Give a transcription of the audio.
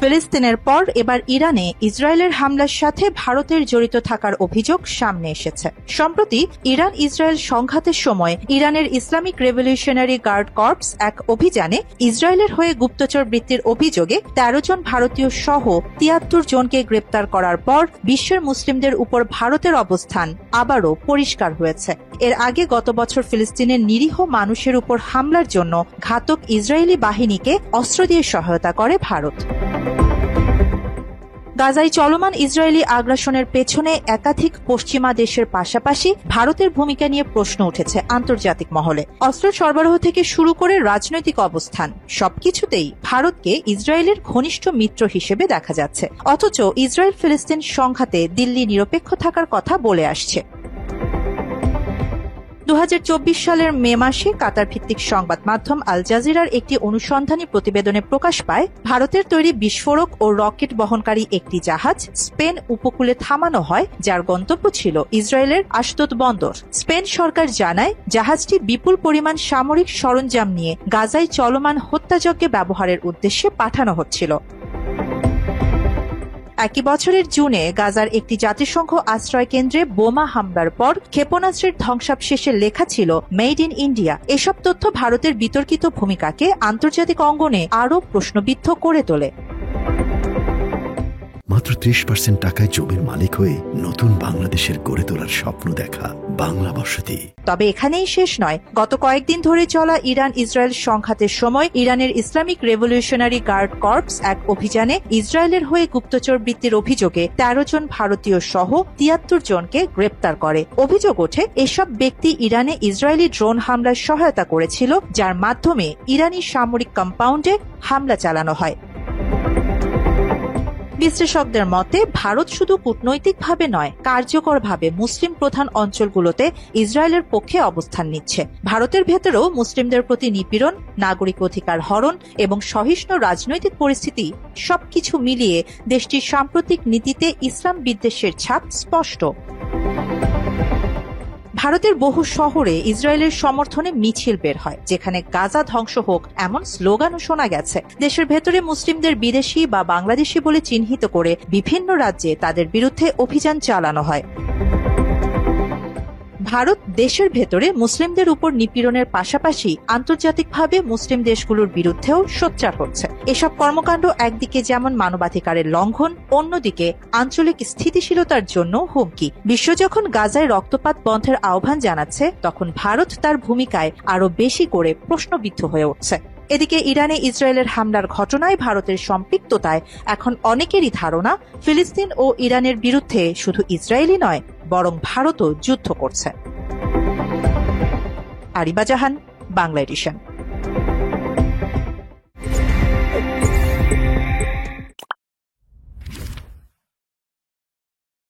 ফিলিস্তিনের পর এবার ইরানে ইসরায়েলের হামলার সাথে ভারতের জড়িত থাকার অভিযোগ সামনে এসেছে। সম্প্রতি ইরান ইসরায়েল সংঘাতের সময় ইরানের ইসলামিক রেভলিউশনারি গার্ড কর্পস এক অভিযানে ইসরায়েলের হয়ে গুপ্তচর বৃত্তির অভিযোগে ১৩ জন ভারতীয় সহ ৭৩ জনকে গ্রেপ্তার করার পর বিশ্বের মুসলিমদের উপর ভারতের অবস্থান আবারও পরিষ্কার হয়েছে। এর আগে গত বছর ফিলিস্তিনের নিরীহ মানুষের উপর হামলার জন্য ঘাতক ইসরায়েলি বাহিনীকে অস্ত্র দিয়ে সহায়তা করে ভারত। গাজায় চলমান ইসরায়েলি আগ্রাসনের পেছনে একাধিক পশ্চিমা দেশের পাশাপাশি ভারতের ভূমিকা নিয়ে প্রশ্ন উঠেছে আন্তর্জাতিক মহলে। অস্ত্র সরবরাহ থেকে শুরু করে রাজনৈতিক অবস্থান সবকিছুতেই ভারতকে ইসরায়েলের ঘনিষ্ঠ মিত্র হিসেবে দেখা যাচ্ছে। অথচ ইসরায়েল ফিলিস্তিন সংঘাতে দিল্লি নিরপেক্ষ থাকার কথা বলে আসছে। ২০২৪ সালের মে মাসে কাতার ভিত্তিক সংবাদ মাধ্যম আল জাজিরার একটি অনুসন্ধানী প্রতিবেদনে প্রকাশ পায়, ভারতের তৈরি বিস্ফোরক ও রকেট বহনকারী একটি জাহাজ স্পেন উপকূলে থামানো হয়, যার গন্তব্য ছিল ইসরায়েলের আশদোদ বন্দর। স্পেন সরকার জানায়, জাহাজটি বিপুল পরিমাণ সামরিক সরঞ্জাম নিয়ে গাজায় চলমান হত্যাযজ্ঞে ব্যবহারের উদ্দেশ্যে পাঠানো হচ্ছিল। একই বছরের জুনে গাজার একটি জাতিসংঘ আশ্রয় কেন্দ্রে বোমা হামলার পর ক্ষেপণাস্ত্রের ধ্বংসাবশেষে লেখা ছিল মেড ইন ইন্ডিয়া। এসব তথ্য ভারতের বিতর্কিত ভূমিকাকে আন্তর্জাতিক অঙ্গনে আরও প্রশ্নবিদ্ধ করে তোলে। মাত্র ৩০% টাকায় জমির মালিক হয়ে নতুন বাংলাদেশের গড়ে তোলার স্বপ্ন দেখা বাংলা বসতি। তবে এখানেই শেষ নয়। গত কয়েকদিন ধরে চলা ইরান ইসরায়েল সংঘাতের সময় ইরানের ইসলামিক রেভলিউশনারি গার্ড কর্পস এক অভিযানে ইসরায়েলের হয়ে গুপ্তচর বৃত্তির অভিযোগে ১৩ জন ভারতীয় সহ ৭৩ জনকে গ্রেপ্তার করে। অভিযোগ ওঠে, এসব ব্যক্তি ইরানে ইসরায়েলি ড্রোন হামলার সহায়তা করেছিল, যার মাধ্যমে ইরানি সামরিক কম্পাউন্ডে হামলা চালানো হয়। বিশ্লেষকদের মতে ভারত শুধু কূটনৈতিকভাবে নয়, কার্যকরভাবে মুসলিম প্রধান অঞ্চলগুলোতে ইসরায়েলের পক্ষে অবস্থান নিচ্ছে। ভারতের ভেতরেও মুসলিমদের প্রতি নিপীড়ন, নাগরিক অধিকার হরণ এবং সহিষ্ণু রাজনৈতিক পরিস্থিতি সবকিছু মিলিয়ে দেশটির সাম্প্রতিক নীতিতে ইসলাম বিদ্বেষের ছাপ স্পষ্ট। ভারতের বহু শহরে ইসরায়েলের সমর্থনে মিছিল বের হয়, যেখানে গাজা ধ্বংস হোক এমন স্লোগানও শোনা গেছে। দেশের ভেতরে মুসলিমদের বিদেশি বা বাংলাদেশি বলে চিহ্নিত করে বিভিন্ন রাজ্যে তাদের বিরুদ্ধে অভিযান চালানো হয়। ভারত দেশের ভেতরে মুসলিমদের উপর নিপীড়নের পাশাপাশি আন্তর্জাতিকভাবে মুসলিম দেশগুলোর বিরুদ্ধেও সোচ্চার হচ্ছে। এসব কর্মকাণ্ড একদিকে যেমন মানবাধিকারের লঙ্ঘন, অন্যদিকে আঞ্চলিক স্থিতিশীলতার জন্য হুমকি। বিশ্ব যখন গাজায় রক্তপাত বন্ধের আহ্বান জানাচ্ছে, তখন ভারত তার ভূমিকায় আরও বেশি করে প্রশ্নবিদ্ধ হয়ে উঠছে। এদিকে ইরানে ইসরায়েলের হামলার ঘটনায় ভারতের সম্পৃক্ততায় এখন অনেকেরই ধারণা, ফিলিস্তিন ও ইরানের বিরুদ্ধে শুধু ইসরায়েলই নয়, বরং ভারতও যুদ্ধ করছে। আরিবা জাহান, বাংলা এডিশন।